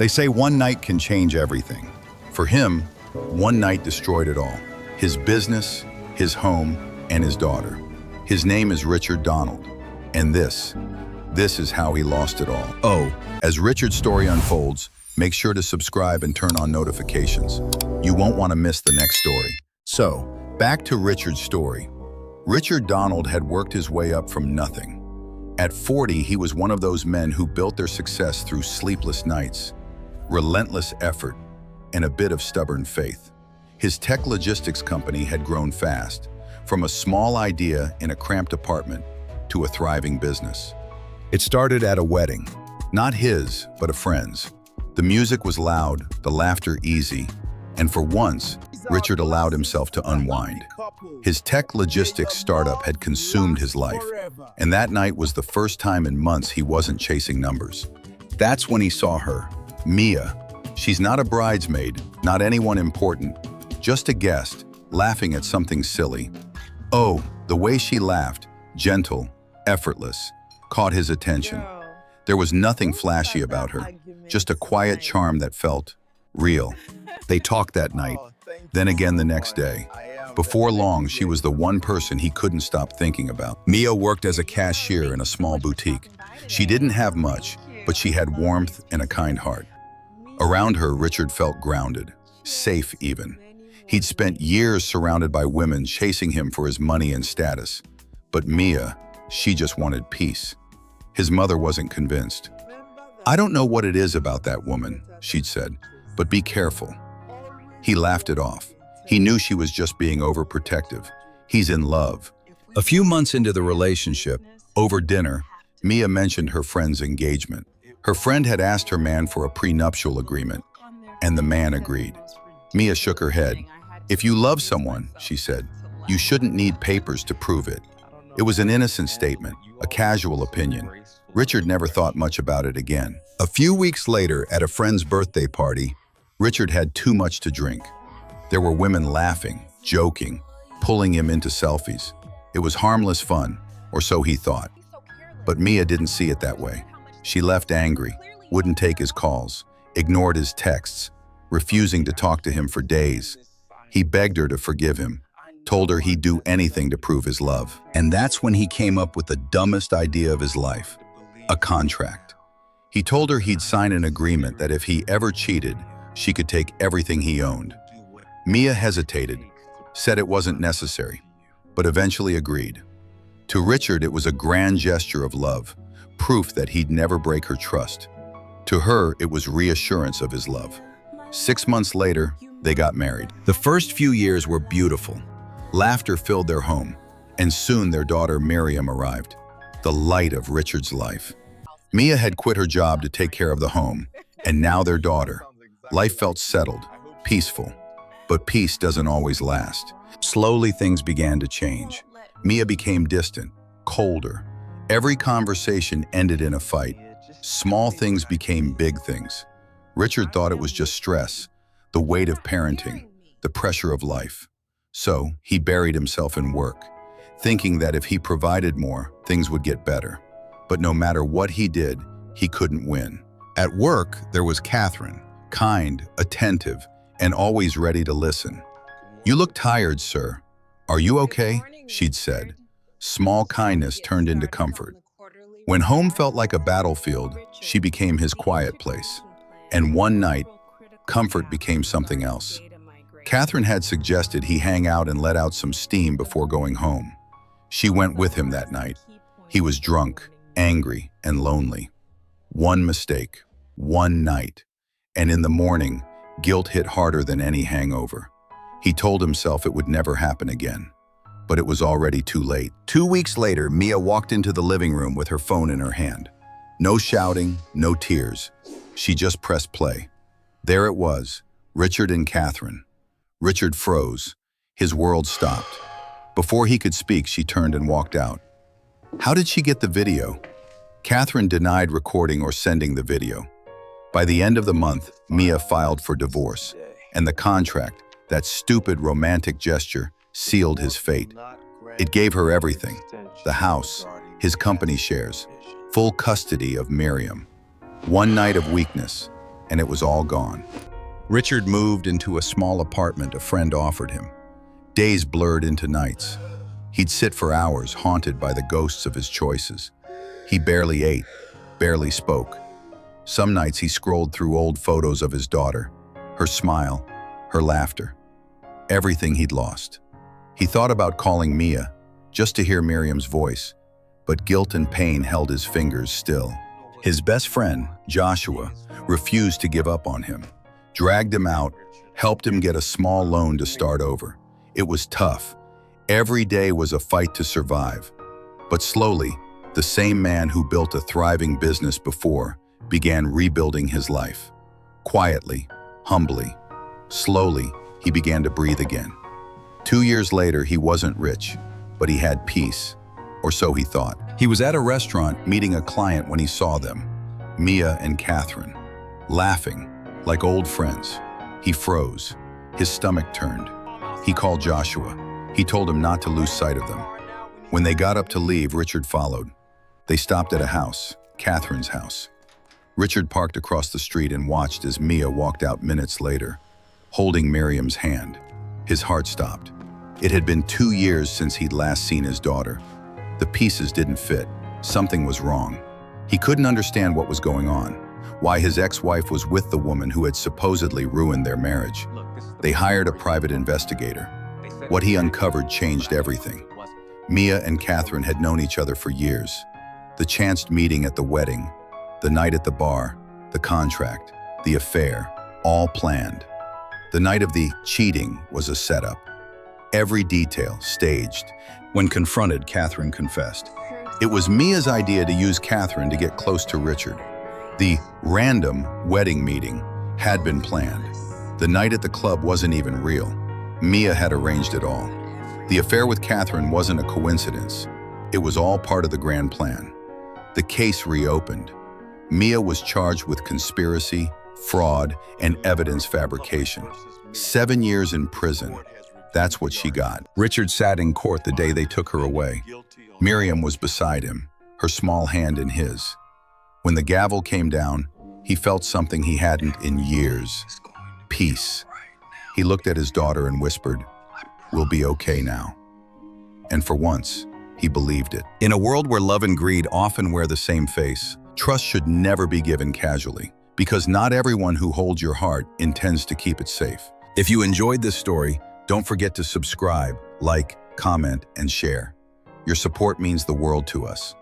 They say one night can change everything. For him, one night destroyed it all. His business, his home, and his daughter. His name is Richard Donald. And this is how he lost it all. Oh, as Richard's story unfolds, make sure to subscribe and turn on notifications. You won't want to miss the next story. So, back to Richard's story. Richard Donald had worked his way up from nothing. At 40, he was one of those men who built their success through sleepless nights, relentless effort, and a bit of stubborn faith. His tech logistics company had grown fast, from a small idea in a cramped apartment to a thriving business. It started at a wedding, not his, but a friend's. The music was loud, the laughter easy, and for once, Richard allowed himself to unwind. His tech logistics startup had consumed his life, and that night was the first time in months he wasn't chasing numbers. That's when he saw her, Mia. She's not a bridesmaid, not anyone important, just a guest, laughing at something silly. Oh, the way she laughed, gentle, effortless, caught his attention. There was nothing flashy about her, just a quiet charm that felt real. They talked that night, then again the next day. Before long, she was the one person he couldn't stop thinking about. Mia worked as a cashier in a small boutique. She didn't have much, but she had warmth and a kind heart. Around her, Richard felt grounded, safe even. He'd spent years surrounded by women chasing him for his money and status. But Mia, she just wanted peace. His mother wasn't convinced. "I don't know what it is about that woman," she'd said, "but be careful." He laughed it off. He knew she was just being overprotective. He's in love. A few months into the relationship, over dinner, Mia mentioned her friend's engagement. Her friend had asked her man for a prenuptial agreement, and the man agreed. Mia shook her head. "If you love someone," she said, "you shouldn't need papers to prove it." It was an innocent statement, a casual opinion. Richard never thought much about it again. A few weeks later, at a friend's birthday party, Richard had too much to drink. There were women laughing, joking, pulling him into selfies. It was harmless fun, or so he thought. But Mia didn't see it that way. She left angry, wouldn't take his calls, ignored his texts, refusing to talk to him for days. He begged her to forgive him, told her he'd do anything to prove his love. And that's when he came up with the dumbest idea of his life, a contract. He told her he'd sign an agreement that if he ever cheated, she could take everything he owned. Mia hesitated, said it wasn't necessary, but eventually agreed. To Richard, it was a grand gesture of love, proof that he'd never break her trust. To her, it was reassurance of his love. 6 months later, they got married. The first few years were beautiful. Laughter filled their home, and soon their daughter Miriam arrived, the light of Richard's life. Mia had quit her job to take care of the home, and now their daughter. Life felt settled, peaceful. But peace doesn't always last. Slowly, things began to change. Mia became distant, colder. Every conversation ended in a fight. Small things became big things. Richard thought it was just stress, the weight of parenting, the pressure of life. So he buried himself in work, thinking that if he provided more, things would get better. But no matter what he did, he couldn't win. At work, there was Catherine, kind, attentive, and always ready to listen. "You look tired, sir. Are you okay?" she'd said. Small kindness turned into comfort. When home felt like a battlefield, she became his quiet place. And one night, comfort became something else. Catherine had suggested he hang out and let out some steam before going home. She went with him that night. He was drunk, angry, and lonely. One mistake, one night, and in the morning, guilt hit harder than any hangover. He told himself it would never happen again, but it was already too late. 2 weeks later, Mia walked into the living room with her phone in her hand. No shouting, no tears. She just pressed play. There it was, Richard and Catherine. Richard froze. His world stopped. Before he could speak, she turned and walked out. How did she get the video? Catherine denied recording or sending the video. By the end of the month, Mia filed for divorce, and the contract, that stupid romantic gesture, sealed his fate. It gave her everything: the house, his company shares, full custody of Miriam. One night of weakness, and it was all gone. Richard moved into a small apartment a friend offered him. Days blurred into nights. He'd sit for hours, haunted by the ghosts of his choices. He barely ate, barely spoke. Some nights he scrolled through old photos of his daughter, her smile, her laughter, everything he'd lost. He thought about calling Mia, just to hear Miriam's voice, but guilt and pain held his fingers still. His best friend, Joshua, refused to give up on him, dragged him out, helped him get a small loan to start over. It was tough. Every day was a fight to survive. But slowly, the same man who built a thriving business before began rebuilding his life. Quietly, humbly, slowly, he began to breathe again. 2 years later, he wasn't rich, but he had peace, or so he thought. He was at a restaurant meeting a client when he saw them, Mia and Catherine, laughing like old friends. He froze. His stomach turned. He called Joshua. He told him not to lose sight of them. When they got up to leave, Richard followed. They stopped at a house, Catherine's house. Richard parked across the street and watched as Mia walked out minutes later, holding Miriam's hand. His heart stopped. It had been 2 years since he'd last seen his daughter. The pieces didn't fit. Something was wrong. He couldn't understand what was going on, why his ex-wife was with the woman who had supposedly ruined their marriage. They hired a private investigator. What he uncovered changed everything. Mia and Catherine had known each other for years. The chanced meeting at the wedding, the night at the bar, the contract, the affair, all planned. The night of the cheating was a setup. Every detail staged. When confronted, Catherine confessed. It was Mia's idea to use Catherine to get close to Richard. The random wedding meeting had been planned. The night at the club wasn't even real. Mia had arranged it all. The affair with Catherine wasn't a coincidence. It was all part of the grand plan. The case reopened. Mia was charged with conspiracy, fraud, and evidence fabrication. 7 years in prison. That's what she got. Richard sat in court the day they took her away. Miriam was beside him, her small hand in his. When the gavel came down, he felt something he hadn't in years. Peace. He looked at his daughter and whispered, "We'll be okay now." And for once, he believed it. In a world where love and greed often wear the same face, trust should never be given casually, because not everyone who holds your heart intends to keep it safe. If you enjoyed this story, don't forget to subscribe, like, comment, and share. Your support means the world to us.